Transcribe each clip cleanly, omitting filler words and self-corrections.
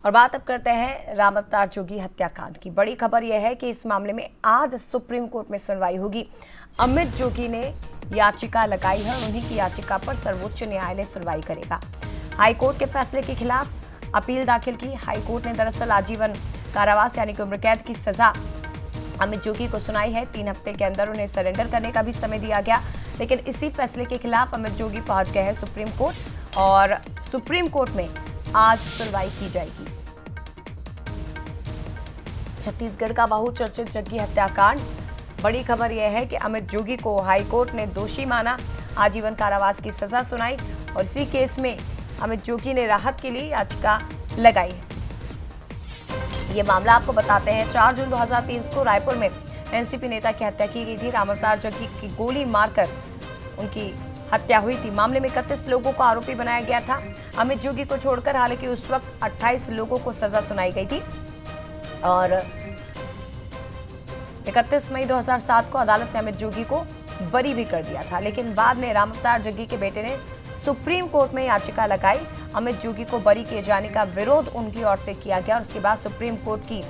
और बात अब करते हैं राम अवतार जोगी हत्याकांड की। बड़ी खबर यह है कि इस मामले में आज सुप्रीम कोर्ट में सुनवाई होगी। अमित जोगी ने याचिका लगाई है और उन्हीं की याचिका पर सर्वोच्च न्यायालय सुनवाई करेगा। हाईकोर्ट के फैसले के खिलाफ अपील दाखिल की। हाईकोर्ट ने दरअसल आजीवन कारावास यानी कि उम्र कैद की सजा अमित जोगी को सुनाई है। 3 हफ्ते के अंदर उन्हें सरेंडर करने का भी समय दिया गया, लेकिन इसी फैसले के खिलाफ अमित जोगी पहुंच गए हैं सुप्रीम कोर्ट और सुप्रीम कोर्ट में आज सुनवाई की जाएगी। छत्तीसगढ़ का बहुचर्चित जग्गी हत्याकांड। बड़ी खबर यह है कि अमित जोगी को हाईकोर्ट ने दोषी माना, आजीवन कारावास की सजा सुनाई और इसी केस में अमित जोगी ने राहत के लिए याचिका लगाई है। ये मामला आपको बताते हैं। 4 जून 2023 को रायपुर में एनसीपी नेता की हत्या की गई थी। राम अवतार जग्गी की गोली मारकर उनकी हत्या हुई थी। मामले में 31 लोगों को आरोपी बनाया गया था अमित जोगी को छोड़कर। हालांकि उस वक्त 28 लोगों को सजा सुनाई गई थी और 31 मई 2007 को अदालत ने अमित जोगी को बरी भी कर दिया था, लेकिन बाद में राम अवतार जग्गी के बेटे ने सुप्रीम कोर्ट में याचिका लगाई। अमित जोगी को बरी किए जाने का विरोध उनकी ओर से किया गया और उसके बाद सुप्रीम कोर्ट की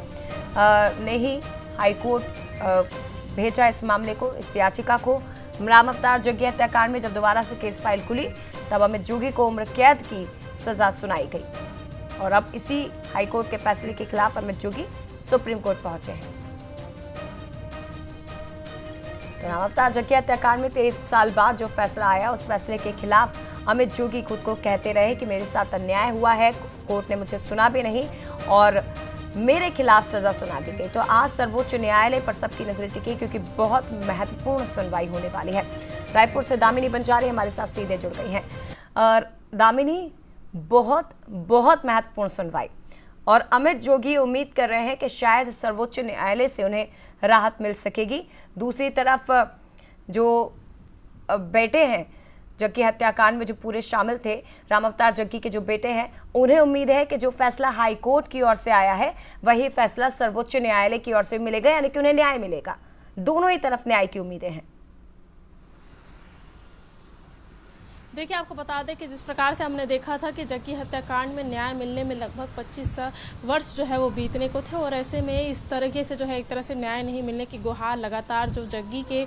ने ही हाई कोर्ट भेजा इस मामले को, इस याचिका को। राम अवतार जग्गी हत्याकांड में जब दोबारा से केस फाइल खुली तब अमित जोगी को उम्र कैद की सजा सुनाई गई और अब इसी हाईकोर्ट के फैसले के खिलाफ अमित जोगी सुप्रीम कोर्ट पहुंचे हैं। तो राम अवतार जग्गी हत्याकांड में 23 साल बाद जो फैसला आया, उस फैसले के खिलाफ अमित जोगी खुद को कहते रहे कि मेरे साथ अन्याय हुआ है, कोर्ट ने मुझे सुना भी नहीं और मेरे खिलाफ सजा सुना दी गई। तो आज सर्वोच्च न्यायालय पर सबकी नजर टिकी क्योंकि बहुत महत्वपूर्ण सुनवाई होने वाली है। रायपुर से दामिनी बंजारे हमारे साथ सीधे जुड़ गई हैं। और दामिनी, बहुत महत्वपूर्ण सुनवाई और अमित जोगी उम्मीद कर रहे हैं कि शायद सर्वोच्च न्यायालय से उन्हें राहत मिल सकेगी। दूसरी तरफ जो बेटे हैं जग्गी हत्याकांड में जो पूरे शामिल थे, राम अवतार जग्गी के जो बेटे हैं, उन्हें उम्मीद है कि जो फैसला हाई कोर्ट की ओर से आया है वही फैसला सर्वोच्च न्यायालय की ओर से मिलेगा, यानी कि उन्हें न्याय मिलेगा। दोनों ही तरफ न्याय की उम्मीदें हैं। देखिए, आपको बता दें कि जिस प्रकार से हमने देखा था कि जग्गी हत्याकांड में न्याय मिलने में लगभग 25 वर्ष जो है वो बीतने को थे और ऐसे में इस तरीके से जो है एक तरह से न्याय नहीं मिलने की गुहार लगातार जो जग्गी के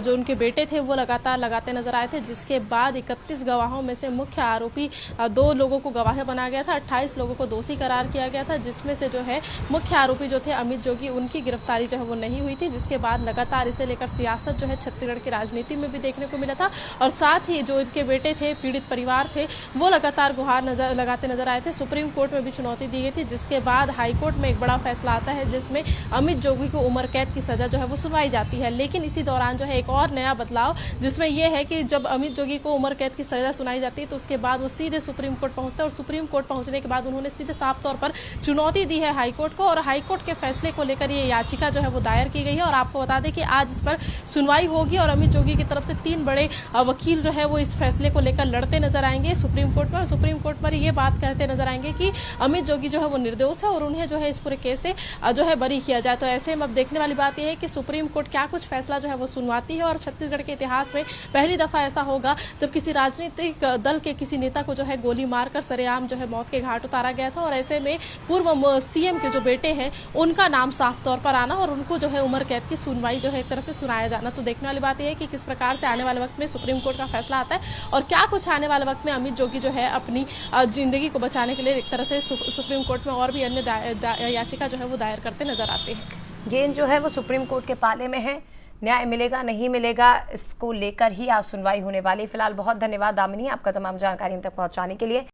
जो उनके बेटे थे वो लगातार लगाते नजर आए थे, जिसके बाद 31 गवाहों में से मुख्य आरोपी 2 लोगों को गवाह बनाया गया था, 28 लोगों को दोषी करार किया गया था, जिसमें से जो है मुख्य आरोपी जो थे अमित जोगी, उनकी गिरफ्तारी जो है वो नहीं हुई थी, जिसके बाद लगातार इसे लेकर सियासत जो है छत्तीसगढ़ की राजनीति में भी देखने को मिला था। और साथ ही जो इनके बेटे थे, पीड़ित परिवार थे, वो लगातार गुहार लगाते नजर आए थे। सुप्रीम कोर्ट में भी चुनौती दी गई थी, जिसके बाद हाई कोर्ट में एक बड़ा फैसला आता है जिसमें अमित जोगी को उम्र कैद की सजा जो है वो सुनवाई जाती है। लेकिन इसी दौरान जो है एक और नया बदलाव, जिसमें यह है कि जब अमित जोगी को उम्र कैद की सजा सुनाई जाती है तो उसके बाद वो सीधे सुप्रीम कोर्ट पहुंचते हैं और सुप्रीम कोर्ट पहुंचने के बाद उन्होंने सीधे साफ तौर पर चुनौती दी है हाईकोर्ट को और हाईकोर्ट के फैसले को लेकर ये याचिका जो है वो दायर की गई है। और आपको बता दें कि आज इस पर सुनवाई होगी और अमित जोगी की तरफ से 3 बड़े वकील जो है वो इस फैसले को लेकर लड़ते नजर आएंगे सुप्रीम कोर्ट में। और सुप्रीम कोर्ट पर ये बात कहते नजर आएंगे कि अमित जोगी जो है वो निर्दोष है और उन्हें जो है इस पूरे केस से जो है बरी किया जाए। तो ऐसे में अब देखने वाली बात यह है कि सुप्रीम कोर्ट क्या कुछ फैसला जो है वो सुनवाती है। और छत्तीसगढ़ के इतिहास में पहली दफा ऐसा होगा जब किसी राजनीतिक दल के किसी नेता को जो है गोली मारकर सरेआम जो है मौत के घाट उतारा गया था और ऐसे में पूर्व सीएम के जो बेटे हैं उनका नाम साफ तौर पर आना और उनको जो है उम्र कैद की सुनवाई जो है एक तरह से सुनाया जाना। तो देखने वाली बात यह है कि किस प्रकार से आने वाले वक्त में सुप्रीम कोर्ट का फैसला आता है और क्या कुछ आने वाले वक्त में अमित जोगी जो है अपनी जिंदगी को बचाने के लिए एक तरह से सुप्रीम कोर्ट में और भी अन्य याचिका जो है वो दायर करते नजर आते हैं। गेंद जो है वो सुप्रीम कोर्ट के पाले में है। न्याय मिलेगा नहीं मिलेगा इसको लेकर ही आज सुनवाई होने वाली। फिलहाल बहुत धन्यवाद दामिनी, आपका तमाम जानकारी हम तक पहुंचाने के लिए।